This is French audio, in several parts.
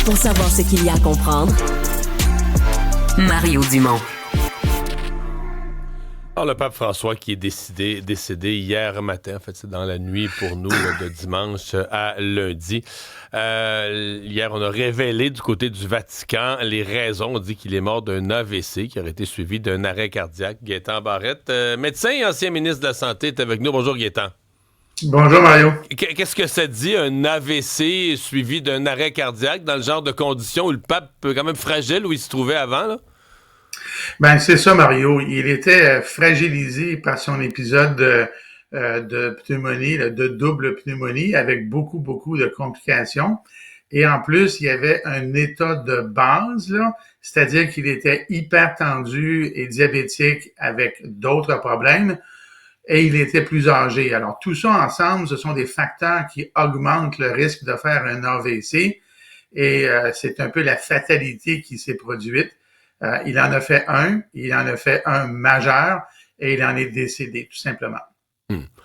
Pour savoir ce qu'il y a à comprendre, Mario Dumont. Alors, le pape François qui est décédé hier matin, en fait, c'est dans la nuit pour nous, là, de dimanche à lundi. Hier, on a révélé du côté du Vatican les raisons. On dit qu'il est mort d'un AVC qui aurait été suivi d'un arrêt cardiaque. Gaétan Barrette, médecin et ancien ministre de la Santé, est avec nous. Bonjour, Gaétan. Bonjour, Mario. Qu'est-ce que ça dit, un AVC suivi d'un arrêt cardiaque, dans le genre de conditions où le pape est quand même fragile, où il se trouvait avant, là? Ben, c'est ça, Mario. Il était fragilisé par son épisode de pneumonie, là, de double pneumonie, avec beaucoup de complications. Et en plus, il y avait un état de base, là, c'est-à-dire qu'il était hypertendu et diabétique avec d'autres problèmes, et il était plus âgé. Alors, tout ça ensemble, ce sont des facteurs qui augmentent le risque de faire un AVC, et c'est un peu la fatalité qui s'est produite. Il en a fait un majeur, et il en est décédé, tout simplement.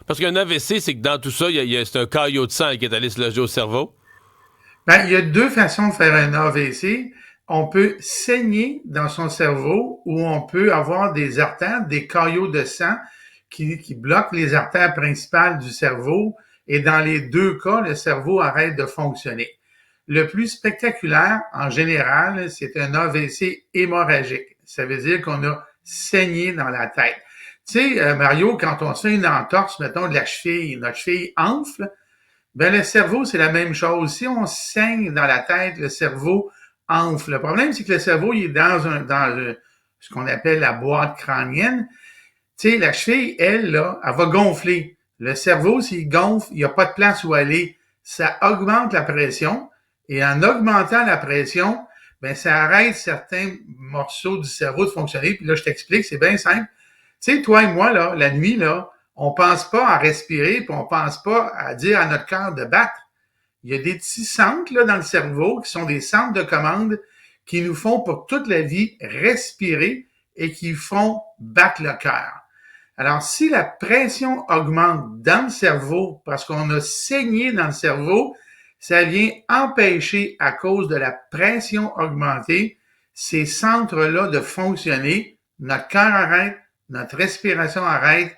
Parce qu'un AVC, c'est que dans tout ça, c'est un caillot de sang qui est allé se loger au cerveau. Ben, il y a deux façons de faire un AVC. On peut saigner dans son cerveau ou on peut avoir des artères, des caillots de sang qui bloquent les artères principales du cerveau. Et dans les deux cas, le cerveau arrête de fonctionner. Le plus spectaculaire, en général, c'est un AVC hémorragique. Ça veut dire qu'on a saigné dans la tête. Tu sais, Mario, quand on se fait une entorse, mettons, de la cheville, notre cheville enfle, ben le cerveau, c'est la même chose. Si on saigne dans la tête, le cerveau enfle. Le problème, c'est que le cerveau, il est dans ce qu'on appelle la boîte crânienne. Tu sais, la cheville, elle, là, elle va gonfler. Le cerveau, s'il gonfle, il n'y a pas de place où aller. Ça augmente la pression. Et en augmentant la pression, ben ça arrête certains morceaux du cerveau de fonctionner. Puis là, je t'explique, c'est bien simple. Tu sais, toi et moi, là, la nuit, là, on pense pas à respirer, puis on pense pas à dire à notre cœur de battre. Il y a des petits centres là, dans le cerveau qui sont des centres de commande qui nous font pour toute la vie respirer et qui font battre le cœur. Alors, si la pression augmente dans le cerveau parce qu'on a saigné dans le cerveau, ça vient empêcher, à cause de la pression augmentée, ces centres-là de fonctionner. Notre cœur arrête, notre respiration arrête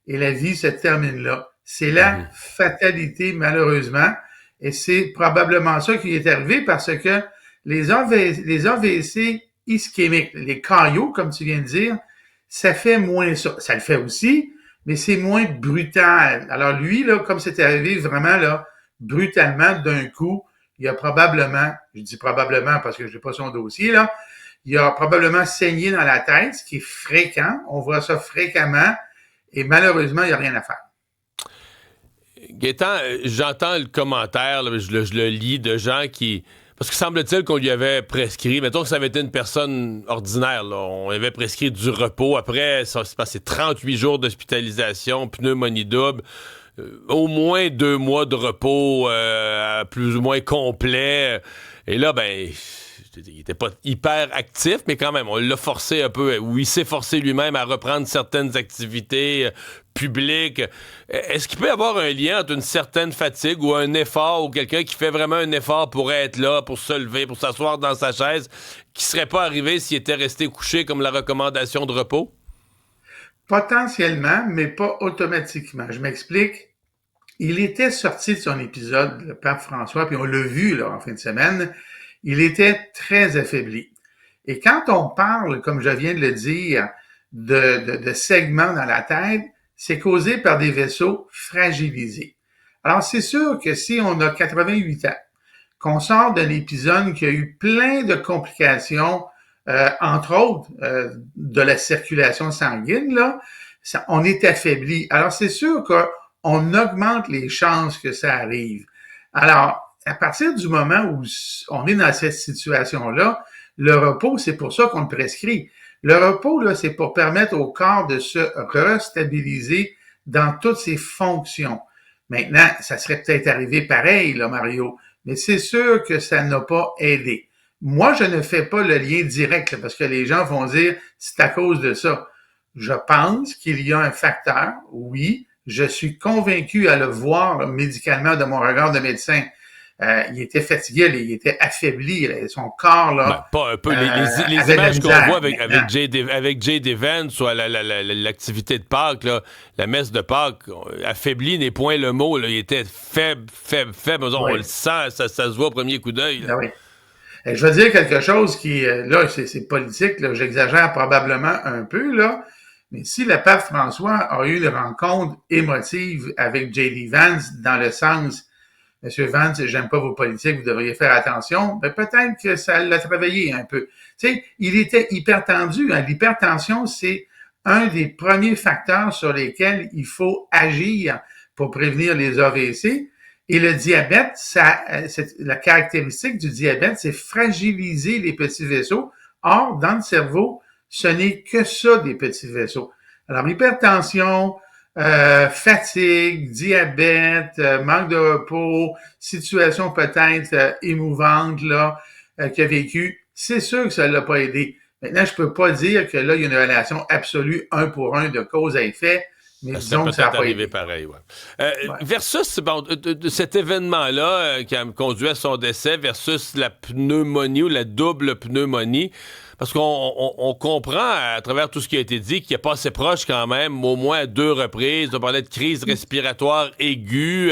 et la vie se termine là. C'est la fatalité, malheureusement. Et c'est probablement ça qui est arrivé parce que les AVC ischémiques, les caillots, comme tu viens de dire, ça fait moins ça. Ça le fait aussi, mais c'est moins brutal. Alors lui, là, comme c'est arrivé vraiment là, brutalement d'un coup, il a probablement, je dis probablement parce que je n'ai pas son dossier, là, il a probablement saigné dans la tête, ce qui est fréquent. On voit ça fréquemment et malheureusement, il n'y a rien à faire. Gaétan, j'entends le commentaire, là, je le lis, de gens qui... Parce que semble-t-il qu'on lui avait prescrit, mettons que ça avait été une personne ordinaire, là, on avait prescrit du repos. Après, ça s'est passé 38 jours d'hospitalisation, pneumonie double, au moins 2 mois de repos plus ou moins complet. Et là, ben... il était pas hyper actif, mais quand même, on l'a forcé un peu, ou il s'est forcé lui-même à reprendre certaines activités publiques. Est-ce qu'il peut y avoir un lien entre une certaine fatigue ou un effort, ou quelqu'un qui fait vraiment un effort pour être là, pour se lever, pour s'asseoir dans sa chaise, qui serait pas arrivé s'il était resté couché comme la recommandation de repos? Potentiellement, mais pas automatiquement. Je m'explique. Il était sorti de son épisode, le pape François, puis on l'a vu là en fin de semaine. Il était très affaibli. Et quand on parle, comme je viens de le dire, de segments dans la tête, c'est causé par des vaisseaux fragilisés. Alors, c'est sûr que si on a 88 ans, qu'on sort d'un épisode qui a eu plein de complications, entre autres de la circulation sanguine, là, on est affaibli. Alors, c'est sûr qu'on augmente les chances que ça arrive. Alors, à partir du moment où on est dans cette situation-là, le repos, c'est pour ça qu'on le prescrit. Le repos, là, c'est pour permettre au corps de se restabiliser dans toutes ses fonctions. Maintenant, ça serait peut-être arrivé pareil, là, Mario, mais c'est sûr que ça n'a pas aidé. Moi, je ne fais pas le lien direct, là, parce que les gens vont dire c'est à cause de ça. Je pense qu'il y a un facteur, oui, je suis convaincu à le voir là, médicalement de mon regard de médecin. il était fatigué, il était affaibli, là, son corps, là, pas un peu. Les avait de la images qu'on misère. voit avec J.D. Vance, soit l'activité de Pâques, là, la messe de Pâques, affaibli n'est point le mot. Là, il était faible. On le sent, ça se voit au premier coup d'œil. Ah oui. Et je veux dire quelque chose qui, là, c'est politique, là, j'exagère probablement un peu, là, mais si le pape François a eu une rencontre émotive avec J.D. Vance dans le sens Monsieur Vance, j'aime pas vos politiques, vous devriez faire attention. Ben, peut-être que ça l'a travaillé un peu. Tu sais, il était hypertendu. Hein. L'hypertension, c'est un des premiers facteurs sur lesquels il faut agir pour prévenir les AVC. Et le diabète, la caractéristique du diabète, c'est fragiliser les petits vaisseaux. Or, dans le cerveau, ce n'est que ça, des petits vaisseaux. Alors, l'hypertension, fatigue, diabète, manque de repos, situation peut-être émouvante là qu'il a vécu, c'est sûr que ça l'a pas aidé. Maintenant, je peux pas dire que là, il y a une relation absolue 1 pour 1 de cause à effet, mais disons que ça n'a pas arrivé aidé. pareil, ouais. Versus cet événement-là qui a conduit à son décès versus la pneumonie ou la double pneumonie. Parce qu'on comprend à travers tout ce qui a été dit qu'il est passé proche quand même, au moins à 2 reprises. On parlait de crise respiratoire aiguë.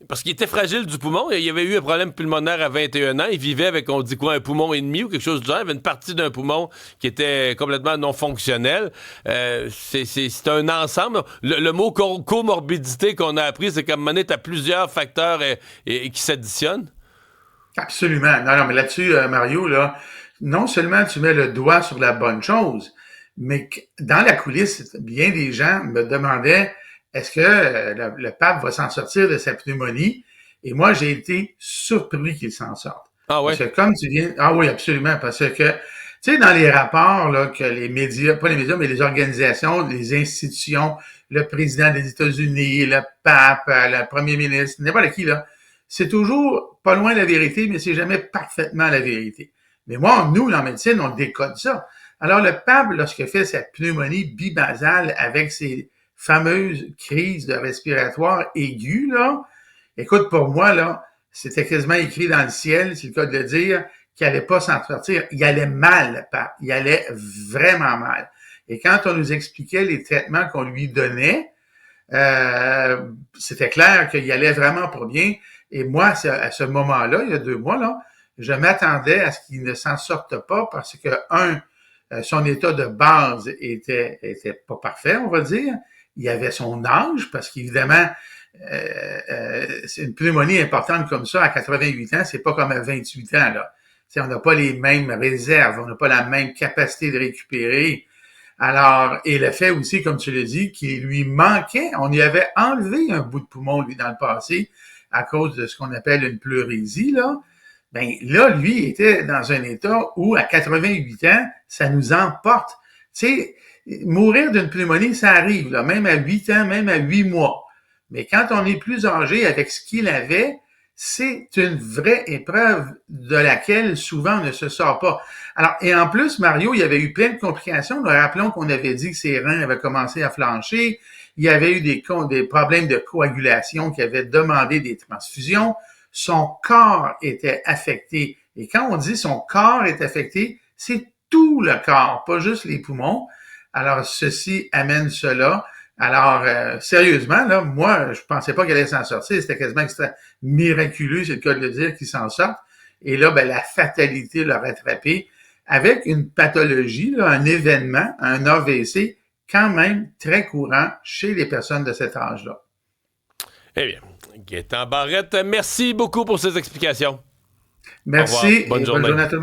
Parce qu'il était fragile du poumon. Il avait eu un problème pulmonaire à 21 ans. Il vivait avec, on dit quoi, un poumon et demi ou quelque chose du genre. Il avait une partie d'un poumon qui était complètement non fonctionnel. C'est un ensemble. Le mot comorbidité qu'on a appris, c'est qu'à un moment donné, tu as plusieurs facteurs qui s'additionnent. Absolument. Non, mais là-dessus, Mario, là, non seulement tu mets le doigt sur la bonne chose, mais dans la coulisse, bien des gens me demandaient est-ce que le pape va s'en sortir de sa pneumonie? Et moi, j'ai été surpris qu'il s'en sorte. Ah ouais? Parce que comme tu viens... Ah oui, absolument. Parce que, tu sais, dans les rapports là, que les médias, pas les médias, mais les organisations, les institutions, le président des États-Unis, le pape, le premier ministre, n'importe qui, là, c'est toujours pas loin de la vérité, mais c'est jamais parfaitement la vérité. Mais moi, nous, en médecine, on décode ça. Alors, le pape, lorsqu'il fait sa pneumonie bibasale avec ses fameuses crises de respiratoire aiguës, là, écoute, pour moi, là, c'était quasiment écrit dans le ciel, c'est le cas de le dire, qu'il allait pas s'en sortir. Il allait mal, le pape. Il allait vraiment mal. Et quand on nous expliquait les traitements qu'on lui donnait, c'était clair qu'il allait vraiment pas bien. Et moi, à ce moment-là, il y a 2 mois, là, je m'attendais à ce qu'il ne s'en sorte pas parce que, son état de base était pas parfait, on va dire. Il y avait son âge, parce qu'évidemment, c'est une pneumonie importante comme ça, à 88 ans, c'est pas comme à 28 ans, là. T'sais, on n'a pas les mêmes réserves, on n'a pas la même capacité de récupérer. Alors, et le fait aussi, comme tu l'as dit, qu'il lui manquait, on lui avait enlevé un bout de poumon, lui, dans le passé, à cause de ce qu'on appelle une pleurésie, là. Ben, là, lui, était dans un état où, à 88 ans, ça nous emporte. Tu sais, mourir d'une pneumonie, ça arrive, là, même à 8 ans, même à 8 mois. Mais quand on est plus âgé avec ce qu'il avait, c'est une vraie épreuve de laquelle souvent on ne se sort pas. Alors, et en plus, Mario, il y avait eu plein de complications. Nous rappelons qu'on avait dit que ses reins avaient commencé à flancher. Il y avait eu des problèmes de coagulation qui avaient demandé des transfusions. Son corps était affecté. Et quand on dit son corps est affecté, c'est tout le corps, pas juste les poumons. Alors, ceci amène cela. Alors, sérieusement, là, moi, je pensais pas qu'elle allait s'en sortir. C'était quasiment miraculeux, c'est le cas de le dire, qu'il s'en sorte. Et là, ben, la fatalité l'a rattrapé avec une pathologie, là, un événement, un AVC, quand même très courant chez les personnes de cet âge-là. Eh bien, Gaétan Barrette, merci beaucoup pour ces explications. Merci. Bonne journée. Bonne journée à tout le monde.